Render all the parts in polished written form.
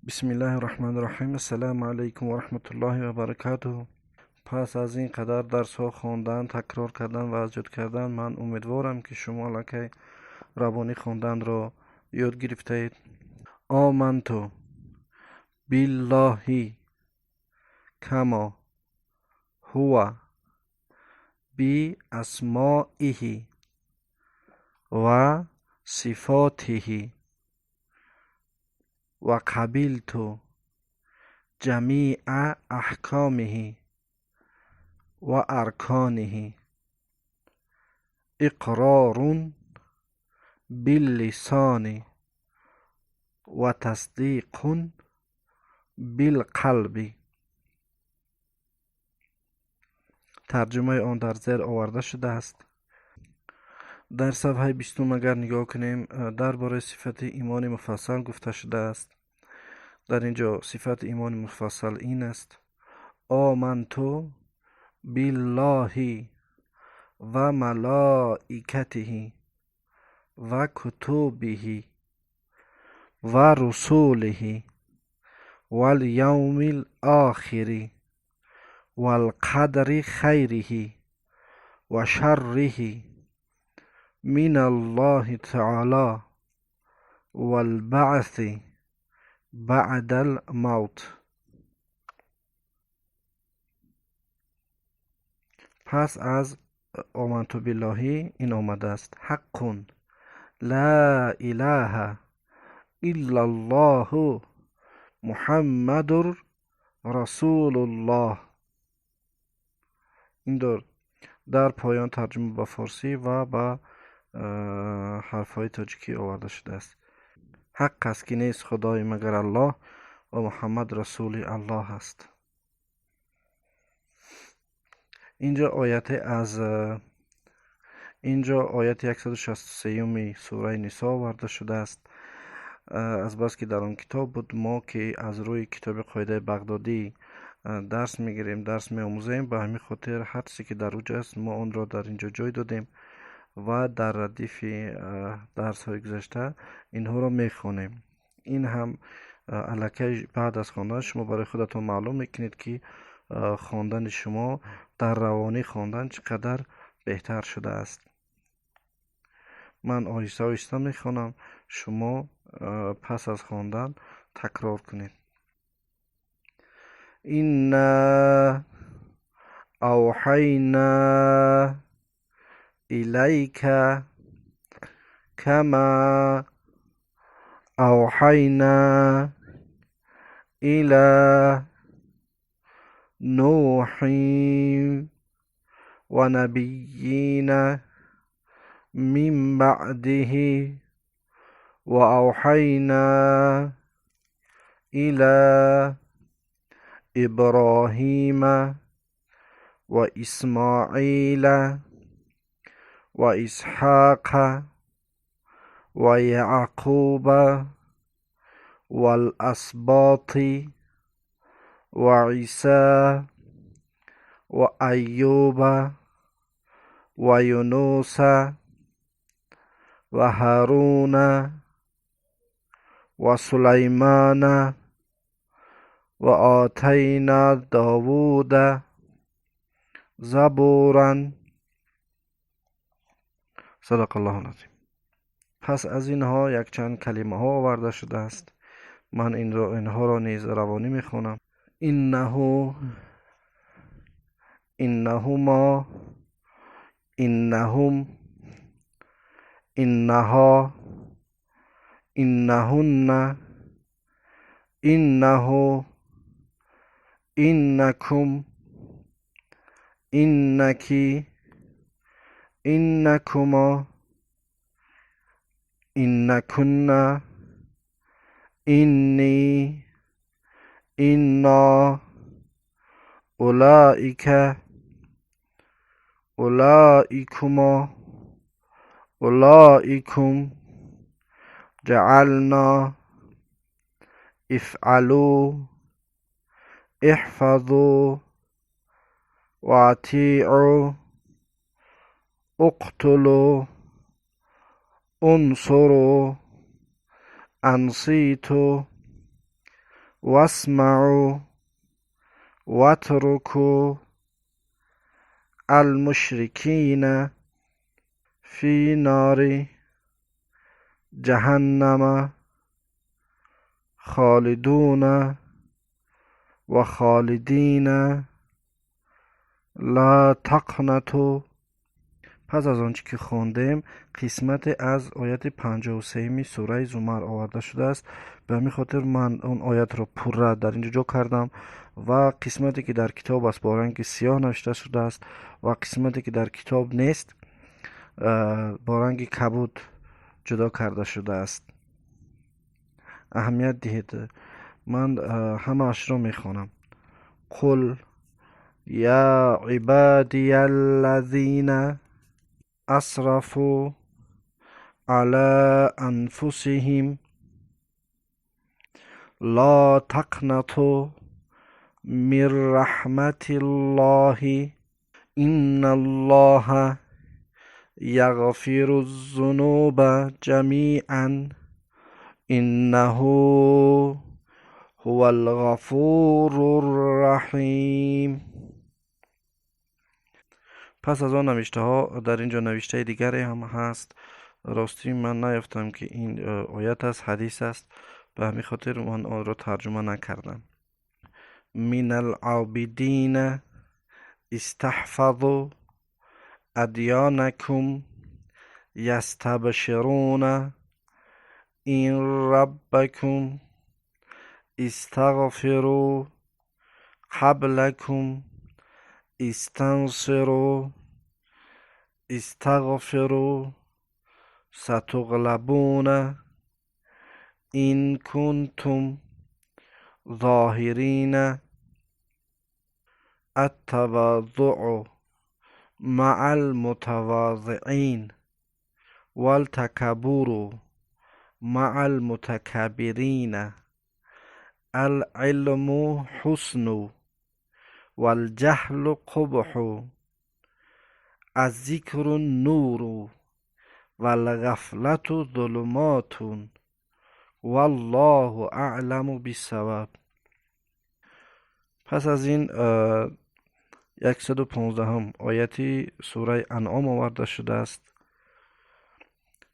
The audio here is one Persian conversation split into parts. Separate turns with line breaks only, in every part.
بسم الله الرحمن الرحیم. السلام علیکم و رحمت الله و برکاته. پس از این قدر درس ها خواندن، تکرار کردن و اجاد کردن، من امیدوارم که شما لکه روانی خواندن را یاد گرفته اید. آمنتو بالله کما هو بی اسمائه و صفاته و قبلت جمیع احکامه و ارکانه اقرار باللسان و تصدیق بالقلب. ترجمه آن در زیر آورده شده است. در صفحه 20 اگر نگاه کنیم درباره صفت ایمان مفصل گفته شده است. در اینجا صفت ایمان مفصل این است: آمنتو بالله و ملائکته و کتبه و رسوله و الیوم الآخر و القدر خیره و شره من الله تعالی و البعث بعد الموت. پس از آمنت بالله این آمده است: حق لا اله الا الله محمد رسول الله. این در پایان ترجمه به فارسی و به حرفهای تاجیکی آورده شده است. حق است که نیست خدای مگر الله و محمد رسول الله است. اینجا آیت 163 سوره نساء آورده شده است. از بس که در آن کتاب بود، ما که از روی کتاب قاعده بغدادی درس میگیریم، درس میآموزیم، به همین خاطر هر چیزی که در اوج است ما آن را در اینجا جای دادیم و در ردیف درس های گذشته اینها را میخوانیم. این هم الکی بعد از خواندن شما برای خودتون معلوم میکنید که خواندن شما در روانی خواندن چقدر بهتر شده است. من آهسته آهسته میخوانم، شما پس از خواندن تکرار کنید. اینا اوحینا الیک کما اوحینا الی نوح و نبیین من بعده و اوحینا الی ابراهیم و اسماعیل و اسحاق و یعقوب و الاسباط و عیسی و ایوب و یونس و هارون و سلیمان و آتینا داوود زبورا. صدق الله العظیم. پس از اینها یک چند کلمه ها آورده شده است. من اینها را نیز روانی میخوانم. انهما انهم انها انهن انه انکم انکی انکما انکن انی انا اولئک اولئکما اولئکم جعلنا افعلوا احفظوا واطیعوا اقتلوا انصروا انصیتوا واسمعوا واتركوا المشركین فی نار جهنم خالدون و خالدین لا تقنطوا. پس از آنچه که خواندیم قسمت از آیت 53 سوره زمر آورده شده است. به همین خاطر من اون آیت را پوره در اینجا جا کردم و قسمتی که در کتاب است با رنگ سیاه نوشته شده است و قسمتی که در کتاب نیست با رنگ کبود جدا کرده شده است. اهمیت دهید. من همه اش را میخوانم. قل یا عبادی الذین اسرفوا على انفسهم لا تقنطوا من رحمت الله ان الله یغفر الذنوب جمیعا انه هو الغفور الرحیم. پس از آن نوشته ها در اینجا نوشته دیگری هم هست. راستی من نیافتم که این آیت است، حدیث است، به همین خاطر من آن را ترجمه نکردم. من العابدین استحفظوا ادیانکم یستبشرون این ربکم استغفروا قبلکم استنصروا استغفروا ستغلبون این کنتم ظاهرین التواضع مع المتواضعین والتکبر مع المتکبرین العلم حسن والجهل قبح الذکر نور والغفلة ظلمات والله اعلم بالصواب. پس از این 115 آیتی سوره انعام آورده شده است.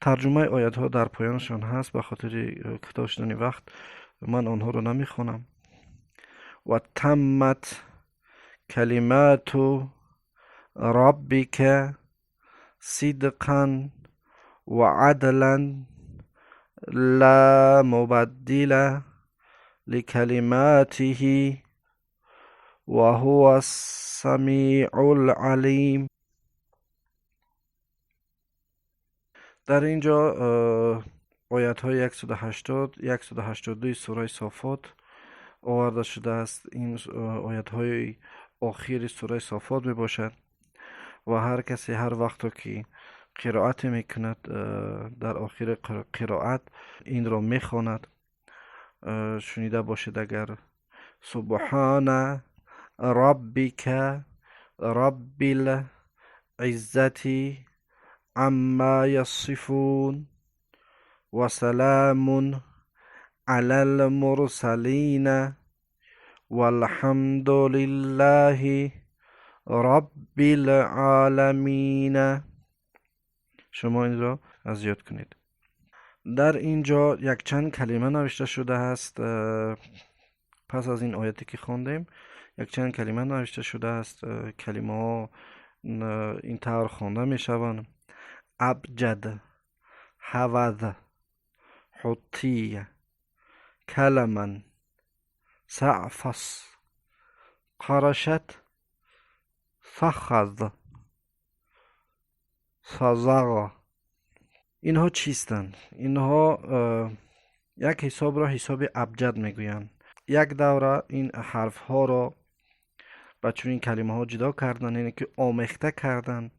ترجمه آیت ها در پایانشان هست. به خاطر کوتاه شدن وقت من آنها رو نمیخونم. و تمت کلمات ربک صدقا و عدلا لا مبدل لکلماته و هو السمیع العلیم. در اینجا آیت های 180 182 سوره صافات آورده شده است. این آیت های آخر سوره صافات می باشد و هر کسی هر وقت که قرائت میکند در آخر قرائت این را میخواند. شنیده باشید اگر سبحان ربک رب العزت عما یصفون و سلام علی المرسلین والحمد لله رب العالمین. شما این را از یاد کنید. در اینجا یک چند کلمه نوشته شده است. پس از این آیتی که خواندیم یک چند کلمه نوشته شده است. کلمه ها این طور خوانده می شوند: ابجد، حوض، حطی، کلمن، سعفص، قرشت، فخذ، سازغ. اینها چیستند؟ اینها یک حساب را حساب ابجد میگویند. یک دوره این حرف ها را با چنین کلمه ها جدا کردند، یعنی که آمیخته کردند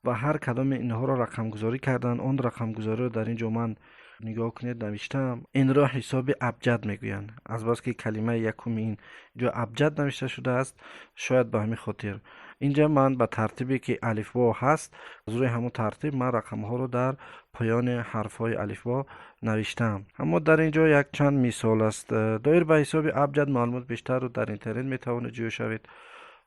و هر کدام اینها را رقم گذاری کردند. اون رقم گذاری را در اینجا من نگاه کنید نوشتم این را حساب ابجد میگویند. از بس که کلمه یکم این جا ابجد نوشته شده است، شاید به همین خاطر اینجا من به ترتیبی که الفبا هست، از روی همون ترتیب من رقم ها رو در پایان حرف های الفبا نوشتم. اما در اینجا یک چند مثال است دایر به حساب ابجد. معلومات بیشتر رو در اینترنت میتوانید جویا شوید.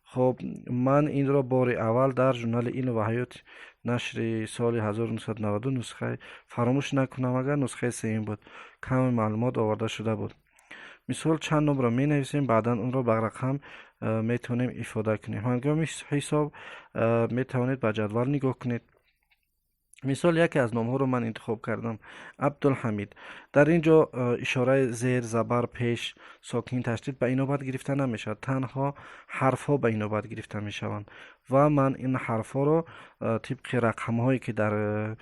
خب من این را بار اول در ژورنال علم و حیات نشر سال 1992 نسخه فراموش نکنم اگر نسخه سوم بود، کم معلومات آورده شده بود. مثال چند نمره می نویسیم، بعدا اون را به رقم میتونیم افاده کنیم. هنگام حساب میتوانید به جدول نگاه کنید. مثال یکی از نام ها رو من انتخاب کردم، عبدالحمید. در اینجا اشاره زیر، زبر، پیش، ساکن، تشدید به این نوبت گرفته نمیشد، تنها حرف ها به این نوبت گرفته می شوند و من این حرف ها رو طبق رقم هایی که در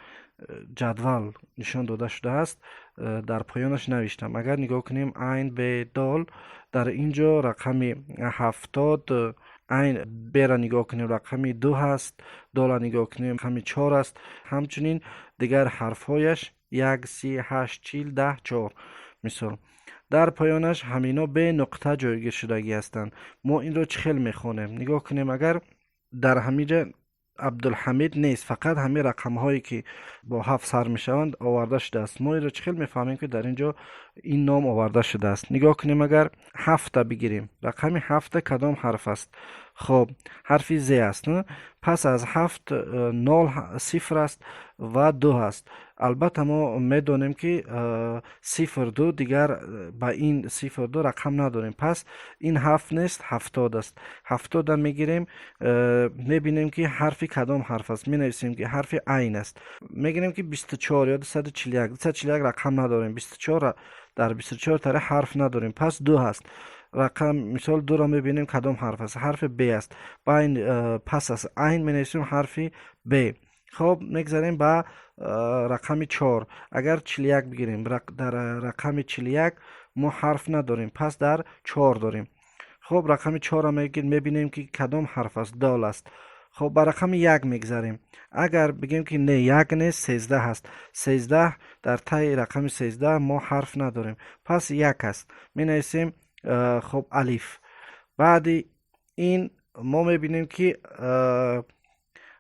جدول نشان داده شده است در پایانش نوشتم. اگر نگاه کنیم عین به دال، در اینجا رقم 70، عین ب را نگاه کنیم رقم 2 هست، دال را نگاه کنیم رقم 4 است. همچنین دیگر حرفهایش 1 3 8 40 10 4. مثال در پایانش همینا به نقطه جایگیر شدگی هستند. ما این را چخیل میخوانیم؟ نگاه کنیم اگر در همینجا عبدالحمید نیست، فقط همین رقم هایی که با 7 سر می شوند آورده شده است. ما این را چخیل میفهمیم که در اینجا این نام آورده شده است؟ نگاه کنیم اگر 7 بگیریم، رقم 7 کدام حرف است؟ خب حرف ز است نه؟ پس از 7 0 صفر است و 2 است. البته ما میدانیم که 02 دیگر به این 02 رقم نداریم، پس این 7 نیست 70 است. 70 میگیریم، میبینیم که حرف کدام حرف است؟ می نویسیم که حرف عین است. میگیریم که 24 یا 241 رقم نداریم، 24 در 24 تاره حرف نداریم، پس 2 هست. رقم مثال 2 را میبینیم کدام حرف است؟ حرف ب است. با این پس از عین می نویسیم حرف ب. خب میگذاریم به رقم 4. اگر 41 بگیریم، در رقم 41 ما حرف نداریم، پس در 4 داریم. خب رقم 4 را میبینیم که کدام حرف است؟ دال است. خب به رقم 1 میگذاریم. اگر بگیم که نه 1 نیست 13 هست، 13 در ته رقم 13 ما حرف نداریم، پس 1 است. می نویسیم خب الف. بعد این ما میبینیم که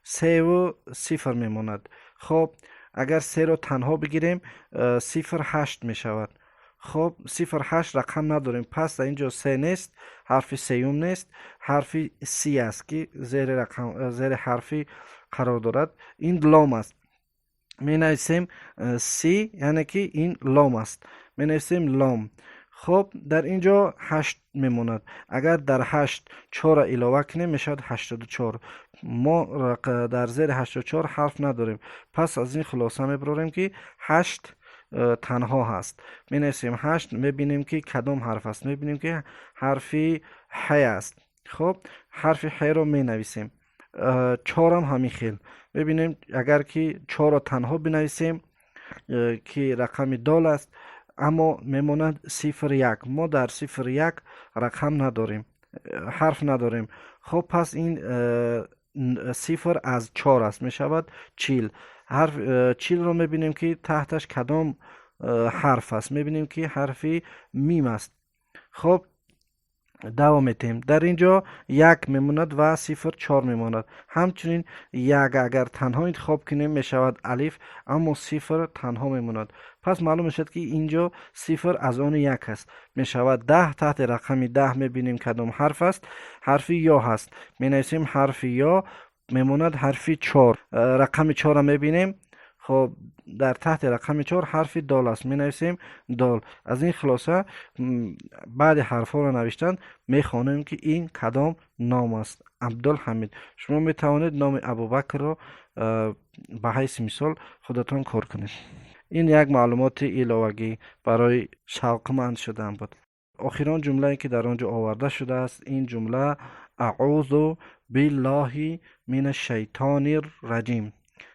3 و 0 میماند. خب اگر 3 رو تنها بگیریم 08 می شود. خب 08 رقم نداریم، پس در اینجا 3 نیست، حرف سیوم نیست، حرف سی است که زیر حرفی قرار دارد. این لام است. می نویسیم سی، یعنی که این لام است. می نویسیم لام. خب در اینجا 8 میموند. اگر در 8 4 علاوه کنیم میشد 84. ما در زیر 84 حرف نداریم، پس از این خلاصه میبریم که 8 تنها هست. می نویسیم 8، میبینیم که کدام حرف است؟ میبینیم که حرفی ح است. خب حرف ح رو می نویسیم. 4 هم همین خیل. ببینیم اگر که 4 را تنها بنویسیم که رقم دال است، اما میماند 01. ما در 01 رقم نداریم، حرف نداریم. خب پس این 0 از 4 است، می شود 40. حرف 40 رو میبینیم که تحتش کدام حرف است؟ میبینیم که حرفی میم است. خب دوام میتیم. در اینجا 1 میموند و 04 میماند. همچنین 1 اگر تنها انتخاب کنیم میشود الف، اما 0 تنها میماند. پس معلوم میشد که اینجا 0 از آن 1 است، میشود 10. تحت رقم 10 میبینیم کدام حرف است؟ حرف یا هست. می نویسیم حرف یا، میماند حرف 4. رقم 4 را میبینیم. خب در تحت رقم 4 حرف دال است، می نویسیم دال. از این خلاصه بعد حرف ها را نوشتن میخوانیم که این کدام نام است؟ عبدالحمید. شما می توانید نام ابوبکر را به حیث مثال خودتان کار کنید. این یک معلومات علاوگی برای شوقمند شدن بود. آخران جمله که در آنجا آورده شده است این جمله اعوذ بالله من الشیطان الرجیم،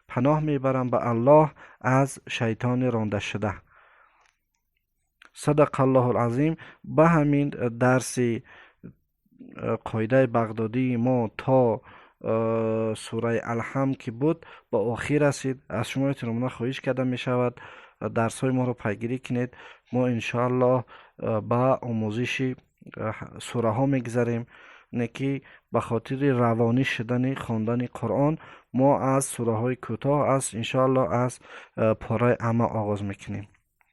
پناه میبرم به الله از شیطان رانده شده. صدق الله العظیم. به همین درس قاعده بغدادی ما تا سوره الحمد که بود با آخر رسید. از شما احتراماً خواهش کردم می شود درس های ما رو پیگیری کنید. ما انشاءالله به آموزش سوره ها میگذریم، نکی به خاطر روانی شدن خواندن قرآن ما از سوره های کوتاه از انشاءالله از پاره اما آغاز میکنیم.